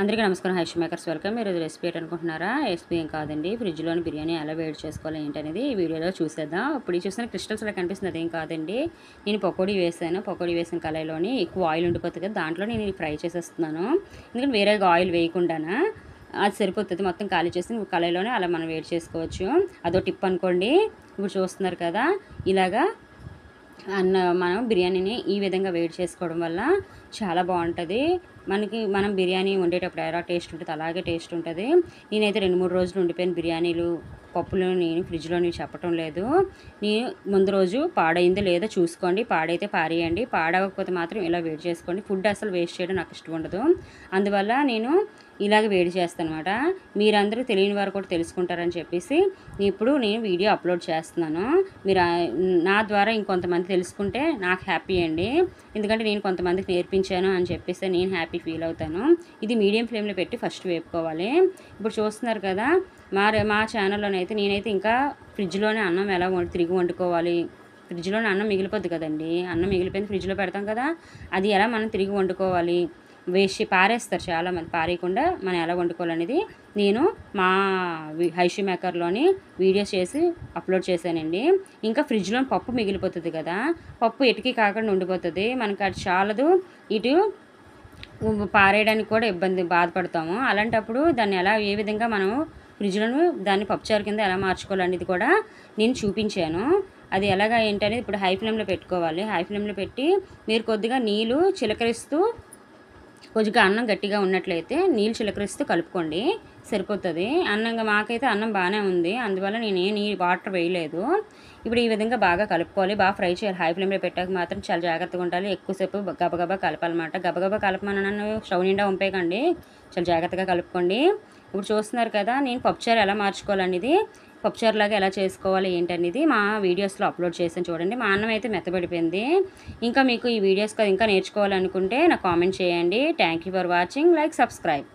అందరికీ నమస్కారం. హైష్ makers welcome. ఈరోజు రెసిపీ ఏంటనుకుంటున్నారా? రెసిపీ ఏం కాదండి, ఫ్రిడ్జ్లోని బిర్యానీ ఎలా వేడి చేసుకోవాలి ఏంటనేది ఈ వీడియోలో చూసేద్దాం. ఇప్పుడు ఈ చూసిన క్రిస్టల్స్ అలా కనిపిస్తుంది, అదేం కాదండి. నేను పకోడీ వేసాను. పకోడీ వేసిన కళాయిలోని ఎక్కువ ఆయిల్ ఉండిపోతుంది కదా, దాంట్లో నేను ఫ్రై చేసేస్తున్నాను. ఎందుకంటే వేరేగా ఆయిల్ వేయకుండానా అది సరిపోతుంది. మొత్తం ఖాళీ చేసి కళాయిలోనే అలా మనం వేడి చేసుకోవచ్చు. అదో టిప్ అనుకోండి. ఇప్పుడు చూస్తున్నారు కదా, ఇలాగా మనం బిర్యానీని ఈ విధంగా వేడి చేసుకోవడం వల్ల చాలా బాగుంటుంది. మనం బిర్యానీ వండేటప్పుడు ఎలా టేస్ట్ ఉంటుంది అలాగే టేస్ట్ ఉంటుంది. నేనైతే 2-3 రోజులు ఉండిపోయిన బిర్యానీలు పప్పులు నేను ఫ్రిడ్జ్లోని చెప్పటం లేదు. నేను ముందు రోజు పాడైందో లేదో చూసుకోండి, పాడైతే పారేయండి, పాడవకపోతే మాత్రం ఇలా వేడి చేసుకోండి. ఫుడ్ అసలు వేస్ట్ చేయడం నాకు ఇష్టం ఉండదు. అందువల్ల నేను ఇలాగ వేడి చేస్తాను అనమాట. మీరందరూ తెలియని వారు కూడా తెలుసుకుంటారని చెప్పేసి ఇప్పుడు నేను వీడియో అప్లోడ్ చేస్తున్నాను. మీరు నా ద్వారా ఇంకొంతమంది తెలుసుకుంటే నాకు హ్యాపీ అండి. ఎందుకంటే నేను కొంతమందికి నేర్పించాను అని చెప్పేసి నేను హ్యాపీ ఫీల్ అవుతాను. ఇది మీడియం ఫ్లేమ్లో పెట్టి ఫస్ట్ వేపుకోవాలి. ఇప్పుడు చూస్తున్నారు కదా, మా ఛానల్లోనైతే నేనైతే ఇంకా ఫ్రిడ్జ్లోనే అన్నం ఎలా తిరిగి వండుకోవాలి, ఫ్రిడ్జ్లోనే అన్నం మిగిలిపోద్ది కదండి, అన్నం మిగిలిపోయింది ఫ్రిడ్జ్లో పెడతాం కదా, అది ఎలా మనం తిరిగి వండుకోవాలి, వేసి పారేస్తారు చాలామంది, పారేయకుండా మనం ఎలా వండుకోవాలనేది నేను మా హైషీ మేకర్లోని వీడియోస్ చేసి అప్లోడ్ చేశానండి. ఇంకా ఫ్రిడ్జ్లో పప్పు మిగిలిపోతుంది కదా, పప్పు ఎటుకి కాకుండా ఉండిపోతుంది, మనకి అది చాలదు, ఇటు పారేయడానికి కూడా బాధపడతాము. అలాంటప్పుడు దాన్ని ఏ విధంగా మనము ఫ్రిడ్జ్లోను దాన్ని పప్పుచారు కింద ఎలా మార్చుకోవాలనేది కూడా నేను చూపించాను. అది ఎలాగా ఏంటనేది ఇప్పుడు హై ఫ్లేమ్లో పెట్టుకోవాలి. హై ఫ్లేమ్లో పెట్టి మీరు కొద్దిగా నీళ్ళు చిలకరిస్తూ, కొద్దిగా అన్నం గట్టిగా ఉన్నట్లయితే నీళ్ళు చిలకరిస్తూ కలుపుకోండి, సరిపోతుంది. మాకైతే అన్నం బాగానే ఉంది, అందువల్ల నేను వాటర్ వేయలేదు. ఇప్పుడు ఈ విధంగా బాగా కలుపుకోవాలి, బాగా ఫ్రై చేయాలి. హై ఫ్లేమ్లో పెట్టాక మాత్రం చాలా జాగ్రత్తగా ఉండాలి. ఎక్కువసేపు గబగబా కలపాలన్నమాట. గబగబా కలపమని నన్ను స్టవ్ నిండా వంపేయకండి, చాలా జాగ్రత్తగా కలుపుకోండి. ఇప్పుడు చూస్తున్నారు కదా, నేను పప్పుచారు ఎలా మార్చుకోవాలనేది, పప్పుచారులాగా ఎలా చేసుకోవాలి ఏంటనేది మా వీడియోస్లో అప్లోడ్ చేసాను చూడండి. మా అన్నం అయితే మెత్తబడిపోయింది. ఇంకా మీకు ఈ వీడియోస్ ఇంకా నేర్చుకోవాలనుకుంటే నాకు కామెంట్ చేయండి. Thank you for watching. Like, subscribe.